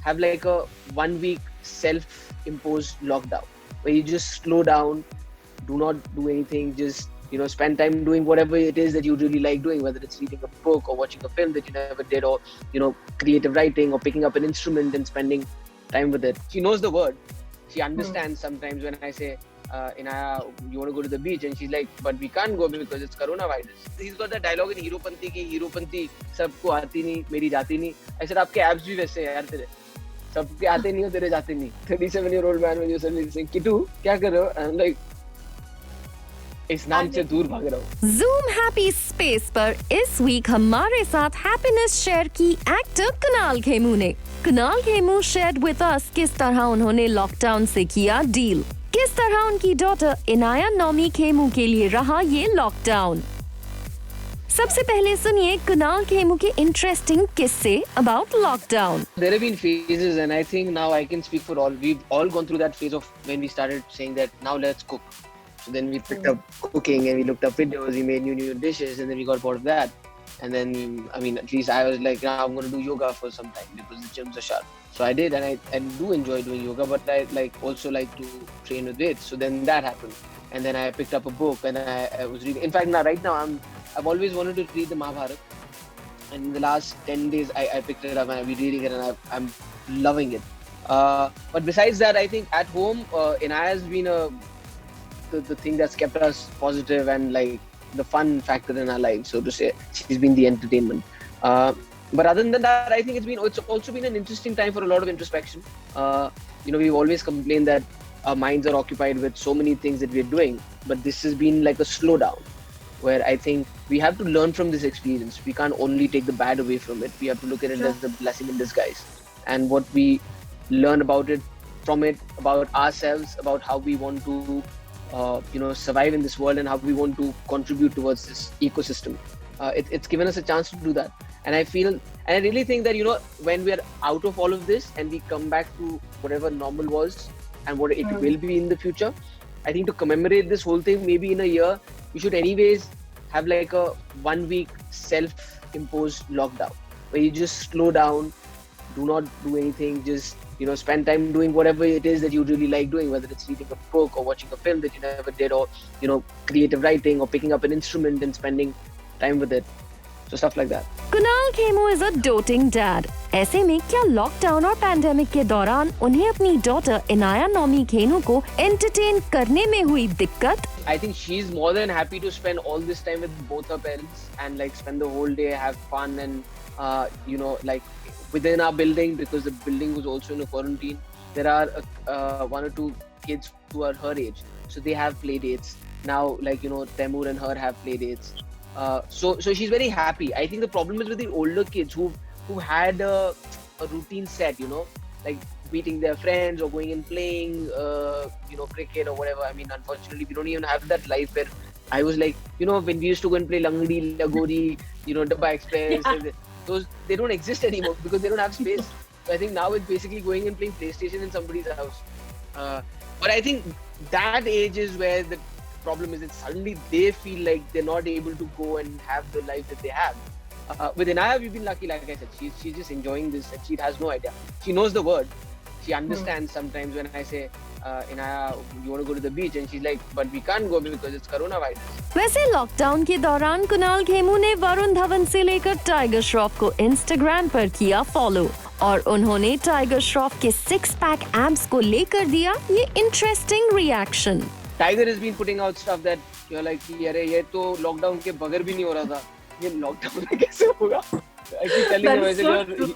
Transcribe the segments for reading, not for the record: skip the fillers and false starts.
have like a 1 week self-imposed lockdown where you just slow down, do not do anything, just spend time doing whatever it is that you really like doing, whether it's reading a book or watching a film that you never did, or creative writing or picking up an instrument and spending time with it. She knows the word. She understands sometimes when I say, Inaya, you want to go to the beach? And she's like, but we can't go because it's coronavirus. He's got that dialogue in Heropanti ki Heropanti sabko aati nahi, meri jati nahi. I said, आपके abs भी वैसे हैं यार तेरे. सबके आते नहीं हो, तेरे जाते नहीं. 37-year-old man when you suddenly saying, Kitu, क्या कर रहे हो? I'm like, इस नाम से दूर भाग रहा हूँ. Zoom Happy Space पर इस वीक हमारे साथ हैप्पीनेस शेयर की एक्टर कुणाल खेमू ने. Kunal Khemu shared with us किस तरह उन्होंने लॉकडाउन से किया डील, किस तरह उनकी डॉटर इनाया नौमी खेमू के लिए रहा ये लॉकडाउन. सबसे पहले सुनिए कुणाल खेमू के इंटरेस्टिंग किस्से about lockdown. There have been phases, and I think now I can speak for all. We've all gone through that phase of when we started saying that now let's cook. So then we picked up cooking and we looked up videos, we made new dishes, and then we got bored of that. And then, I mean, at least I was like, nah, I'm going to do yoga for some time because the gyms are shut. So I did, and I do enjoy doing yoga, but I also like to train with weights. So then that happened. And then I picked up a book and I was reading. In fact, right now I've always wanted to read the Mahabharata. And in the last 10 days, I picked it up and I've been reading it and I'm loving it. But besides that, I think at home, Inaya has been the thing that's kept us positive and like the fun factor in our lives, so to say. She's been the entertainment. But other than that, I think it's also been an interesting time for a lot of introspection. We've always complained that our minds are occupied with so many things that we're doing, but this has been like a slowdown where I think we have to learn from this experience. We can't only take the bad away from it. We have to look at it as the blessing in disguise. And what we learn about it, about ourselves, about how we want to survive in this world and how we want to contribute towards this ecosystem. It's given us a chance to do that. And I really think that, when we are out of all of this and we come back to whatever normal was and what it will be in the future, I think to commemorate this whole thing, maybe in a year, we should anyways have like a 1 week self-imposed lockdown where you just slow down, do not do anything, just spend time doing whatever it is that you really like doing, whether it's reading a book or watching a film that you never did, or creative writing or picking up an instrument and spending time with it. So stuff like that. Kunal Khemu is a doting dad. ऐसे में क्या lockdown और pandemic के दौरान उन्हें अपनी daughter Inaya नौमी खेमू को entertain करने में हुई दिक्कत? I think she's more than happy to spend all this time with both her parents and like spend the whole day, have fun, and within our building, because the building was also in a quarantine, there are 1 or 2 kids who are her age, so they have play dates now. Temur and her have play dates. So she's very happy. I think the problem is with the older kids who had a routine set, like meeting their friends or going and playing, cricket or whatever. I mean, unfortunately, we don't even have that life where I was like, when we used to go and play Langdi, Lagori, Dabba Express, they don't exist anymore because they don't have space. So I think now it's basically going and playing PlayStation in somebody's house. But I think that age is where the problem is that suddenly they feel like they're not able to go and have the life that they have. With Inaya, we've been lucky, like I said. She's just enjoying this and she has no idea. She knows the word. She understands sometimes when I say, Inaya, you want to go to the beach? And she's like, but we can't go because it's coronavirus. वैसे lockdown के दौरान कुणाल खेमू ने वरुण धवन से लेकर tiger Shroff को Instagram पर किया follow और उन्होंने टाइगर श्रॉफ के 6-पैक एब्स को लेकर दिया ये interesting reaction. Tiger has been putting out stuff that you're like, अरे ये तो लॉकडाउन के बगैर भी नहीं हो रहा था, ये लॉकडाउन में कैसे होगा? I keep telling him,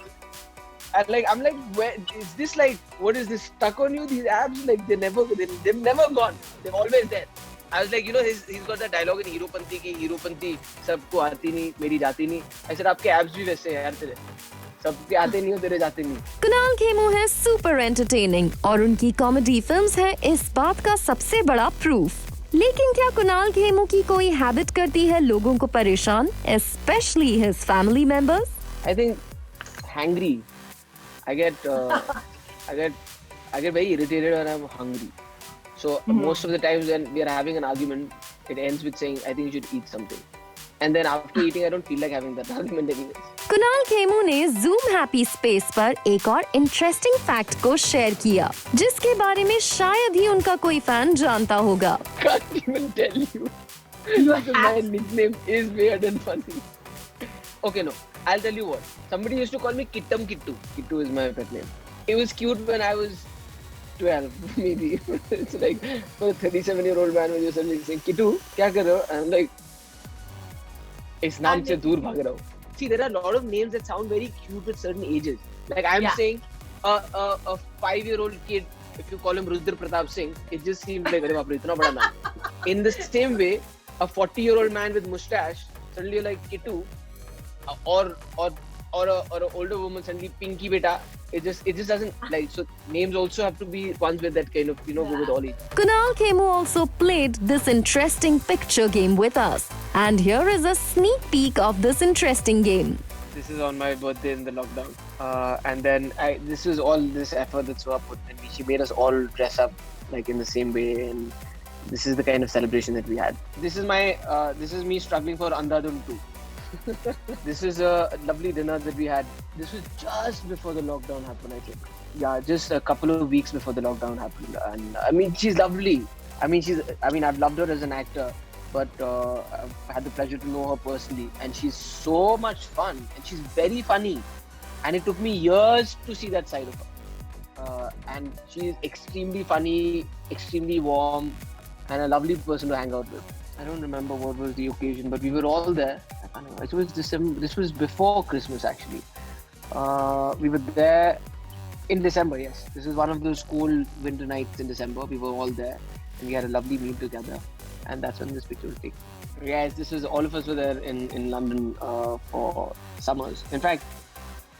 I'm like, where is this? Like, what is this stuck on you? These abs, like they've never gone. They're always there. I was like, he's got that dialogue in Heropanti ki Heropanti sabko aati nahi, meri jati nahi. I said, आपके abs भी वैसे हैं यार तेरे. सबके आते नहीं हो, तेरे जाते नहीं. कुणाल खेमू है सुपर एंटरटेनिंग और उनकी कॉमेडी फिल्म्स है इस बात का सबसे बड़ा प्रूफ. लेकिन क्या कुणाल खेमू की कोई हैबिट करती है लोगों को परेशान, especially his family members? I think hangry. I get very irritated when I'm hungry. So most of the times when we are having an argument, it ends with saying, I think you should eat something. And then after eating, I don't feel like having that argument anyways. Kunal Khemu ने zoom happy space पर एक और interesting fact को share किया, जिसके बारे में शायद ही उनका कोई फैन जानता होगा। Can't even tell you. My nickname is weird and funny. Okay, no. I'll tell you what. Somebody used to call me Kittam Kittu. Kittu is my pet name. It was cute when I was 12, maybe. It's like for a 37-year-old man when you're suddenly saying, Kittu, kya kar rahe ho? I'm like, is naam se dur bhag raha hu. See, there are a lot of names that sound very cute at certain ages. Like I'm saying, a 5-year-old kid, if you call him Rudra Pratap Singh, it just seems like, arey baap re, itna bada naam. In the same way, a 40-year-old man with mustache, suddenly you're like Kittu, or an older woman suddenly Pinky Beta. It just doesn't like, so names also have to be ones with that kind of, go with all it. Kunal Khemu also played this interesting picture game with us, and here is a sneak peek of this interesting game. This is on my birthday in the lockdown, and then this was all this effort that Swa put, and she made us all dress up like in the same way, and this is the kind of celebration that we had. This is me struggling for Andhadhun 2. This is a lovely dinner that we had. This was just before the lockdown happened, I think. Yeah, just a couple of weeks before the lockdown happened. And I mean, she's lovely. I've loved her as an actor, but I've had the pleasure to know her personally. And she's so much fun, and she's very funny. And it took me years to see that side of her. And she's extremely funny, extremely warm, and a lovely person to hang out with. I don't remember what was the occasion, but we were all there. I don't know. It was December. This was before Christmas, actually. We were there in December. Yes, this is one of those cool winter nights in December. We were all there, and we had a lovely meal together. And that's when this picture was taken. Yes, this was all of us were there in London for summers. In fact,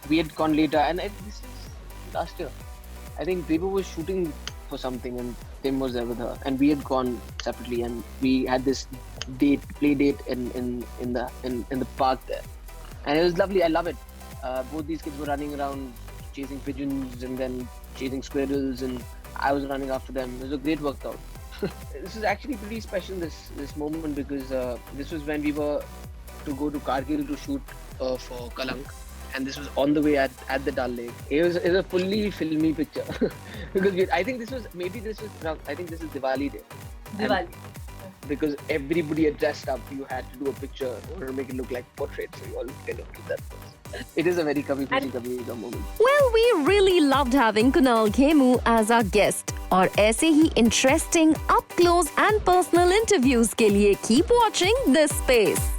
we had gone later, and this is last year. I think Bebo was shooting for something, and Tim was there with her, and we had gone separately, and we had this play date in the park there, and it was lovely. I love it. Both these kids were running around chasing pigeons and then chasing squirrels, and I was running after them. It was a great workout. This is actually pretty special, this moment, because this was when we were to go to Kargil to shoot for Kalank. And this was on the way at the Dal Lake. It was a fully filmy picture because I think this was Diwali day. Diwali. Because everybody had dressed up, you had to do a picture or make it look like portrait. So you all kind of did that first. It is a very Kabhi Khushi Kabhi Gum moment. Well, we really loved having Kunal Khemu as our guest. और ऐसे ही interesting, up close and personal interviews के लिए keep watching this space.